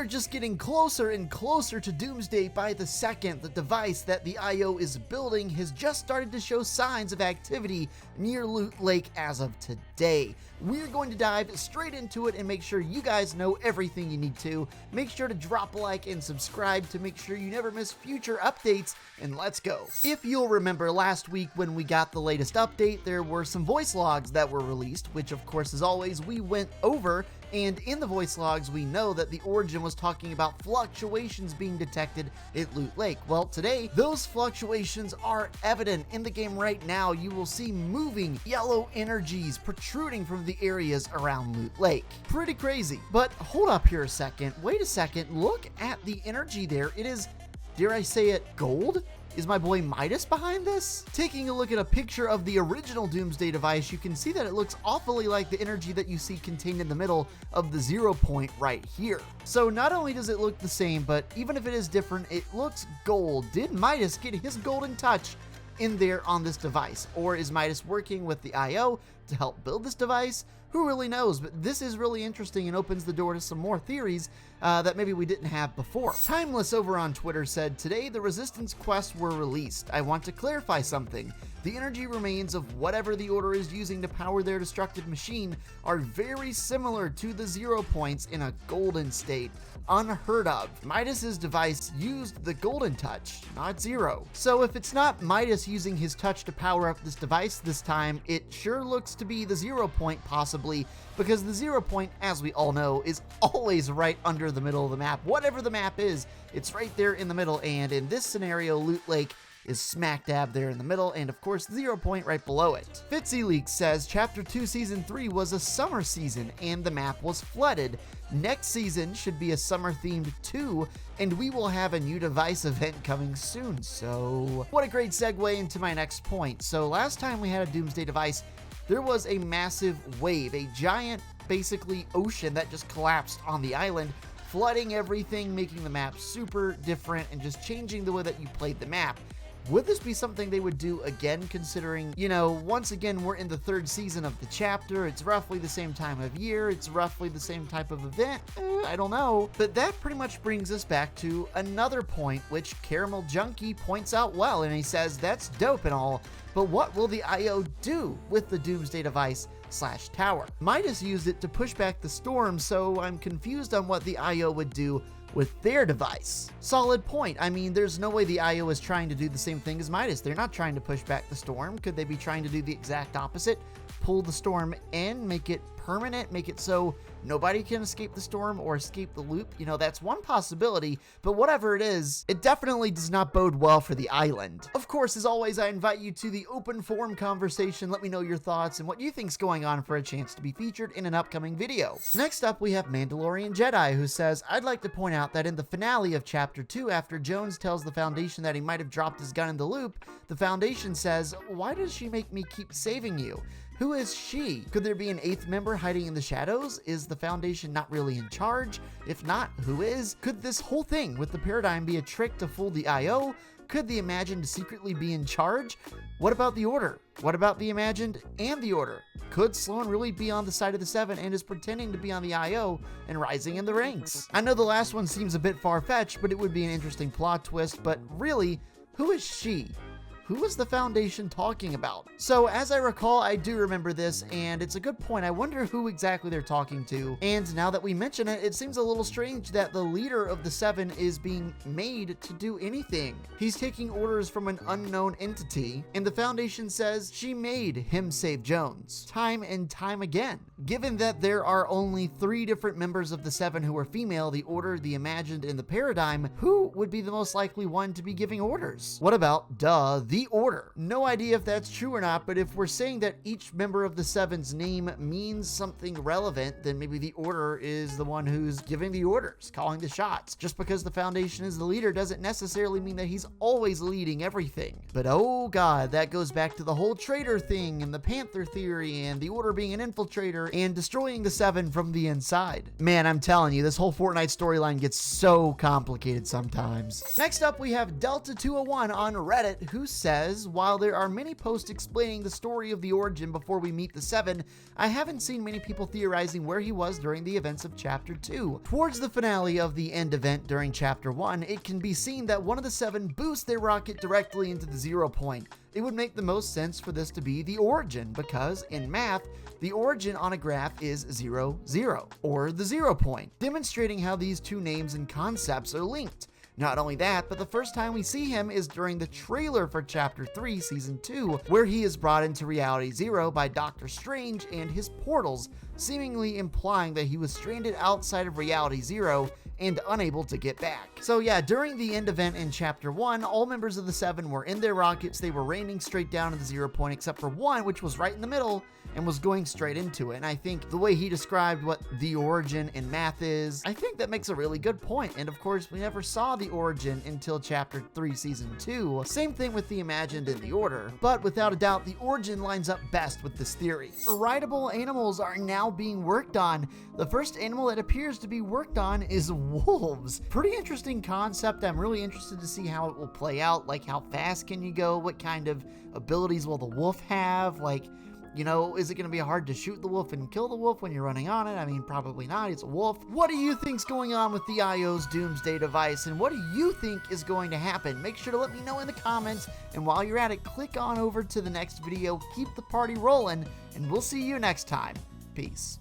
are just getting closer and closer to Doomsday by the second. The device that the I.O. is building has just started to show signs of activity near Loot Lake as of today. We're going to dive straight into it and make sure you guys know everything you need to. Make sure to drop a like and subscribe to make sure you never miss future updates, and let's go. If you'll remember last week when we got the latest update, there were some voice logs that were released, which of course as always we went over, and in the voice logs we know that the Origin was talking about fluctuations being detected at Loot Lake. Well, today those fluctuations are evident in the game right now. You will see moving yellow energies protruding from the areas around Loot Lake. Pretty crazy. But hold up here a second. Wait a second. Look at the energy there. It is, dare I say it, gold? Is my boy Midas behind this? Taking a look at a picture of the original Doomsday device, you can see that it looks awfully like the energy that you see contained in the middle of the 0 point right here. So not only does it look the same, but even if it is different, it looks gold. Did Midas get his golden touch in there on this device? Or is Midas working with the I.O. to help build this device? Who really knows? But this is really interesting and opens the door to some more theories that maybe we didn't have before. Timeless over on Twitter said, "Today the Resistance quests were released. I want to clarify something. The energy remains of whatever the Order is using to power their destructive machine are very similar to the 0 points in a golden state. Unheard of. Midas's device used the golden touch, not 0. So if it's not Midas using his touch to power up this device this time, it sure looks to be the 0 point possibly, because the 0 point, as we all know, is always right under the middle of the map. Whatever the map is, it's right there in the middle, and in this scenario, Loot Lake is smack dab there in the middle, and of course 0 point right below it. Fitzy Leaks says, Chapter 2 Season 3 was a summer season and the map was flooded. Next season should be a summer themed too, and we will have a new device event coming soon. So what a great segue into my next point. So last time we had a Doomsday device, there was a massive wave, a giant basically ocean that just collapsed on the island, flooding everything, making the map super different and just changing the way that you played the map. Would this be something they would do again, considering, you know, once again, we're in the 3rd season of the chapter, it's roughly the same time of year, it's roughly the same type of event, I don't know. But that pretty much brings us back to another point, which Caramel Junkie points out well, and he says, that's dope and all, but what will the I.O. do with the Doomsday device / tower? Midas used it to push back the storm, so I'm confused on what the I.O. would do with their device. Solid point. I mean, there's no way the I.O. is trying to do the same thing as Midas. They're not trying to push back the storm. Could they be trying to do the exact opposite? Pull the storm in, make it permanent, make it so nobody can escape the storm or escape the loop? You know, that's one possibility, but whatever it is, it definitely does not bode well for the island. Of course, as always, I invite you to the open forum conversation. Let me know your thoughts and what you think's going on for a chance to be featured in an upcoming video. Next up, we have Mandalorian Jedi, who says, I'd like to point out that in the finale of Chapter 2, after Jones tells the Foundation that he might have dropped his gun in the loop, the Foundation says, why does she make me keep saving you? Who is she? Could there be an 8th member hiding in the shadows? Is the Foundation not really in charge? If not, who is? Could this whole thing with the paradigm be a trick to fool the I.O.? Could the Imagined secretly be in charge? What about the Order? What about the Imagined and the Order? Could Sloan really be on the side of the 7 and is pretending to be on the I.O. and rising in the ranks? I know the last one seems a bit far-fetched, but it would be an interesting plot twist, but really, who is she? Who is the Foundation talking about? So as I recall, I do remember this, and it's a good point. I wonder who exactly they're talking to. And now that we mention it, it seems a little strange that the leader of the 7 is being made to do anything. He's taking orders from an unknown entity, and the Foundation says she made him save Jones time and time again. Given that there are only 3 different members of the 7 who are female, the Order, the Imagined, and the Paradigm, who would be the most likely one to be giving orders? What about, the Order? No idea if that's true or not, but if we're saying that each member of the 7's name means something relevant, then maybe the Order is the one who's giving the orders, calling the shots. Just because the Foundation is the leader doesn't necessarily mean that he's always leading everything. But oh god, that goes back to the whole traitor thing and the Panther theory and the Order being an infiltrator and destroying the 7 from the inside. Man, I'm telling you, this whole Fortnite storyline gets so complicated sometimes. Next up, we have Delta201 on Reddit, who says, while there are many posts explaining the story of the origin before we meet the Seven, I haven't seen many people theorizing where he was during the events of Chapter 2. Towards the finale of the end event during Chapter 1, it can be seen that one of the Seven boosts their rocket directly into the 0 point. It would make the most sense for this to be the origin, because in math, the origin on a graph is 0, 0, or the 0 point, demonstrating how these two names and concepts are linked. Not only that, but the first time we see him is during the trailer for Chapter 3, Season 2, where he is brought into Reality Zero by Doctor Strange and his portals, seemingly implying that he was stranded outside of Reality Zero and unable to get back. So yeah, during the end event in Chapter 1, all members of the Seven were in their rockets. They were raining straight down to the 0 point, except for one, which was right in the middle and was going straight into it. And I think the way he described what the origin in math is, I think that makes a really good point. And of course, we never saw the origin until Chapter 3, Season 2. Same thing with the imagined in the order. But without a doubt, the origin lines up best with this theory. Rideable animals are now being worked on. The first animal that appears to be worked on is wolves. Pretty interesting concept. I'm really interested to see how it will play out. Like, how fast can you go? What kind of abilities will the wolf have? Like, you know, is it going to be hard to shoot the wolf and kill the wolf when you're running on it? I mean, probably not. It's a wolf. What do you think's going on with the I.O.'s Doomsday Device, and what do you think is going to happen? Make sure to let me know in the comments, and while you're at it, click on over to the next video. Keep the party rolling, and we'll see you next time. Peace.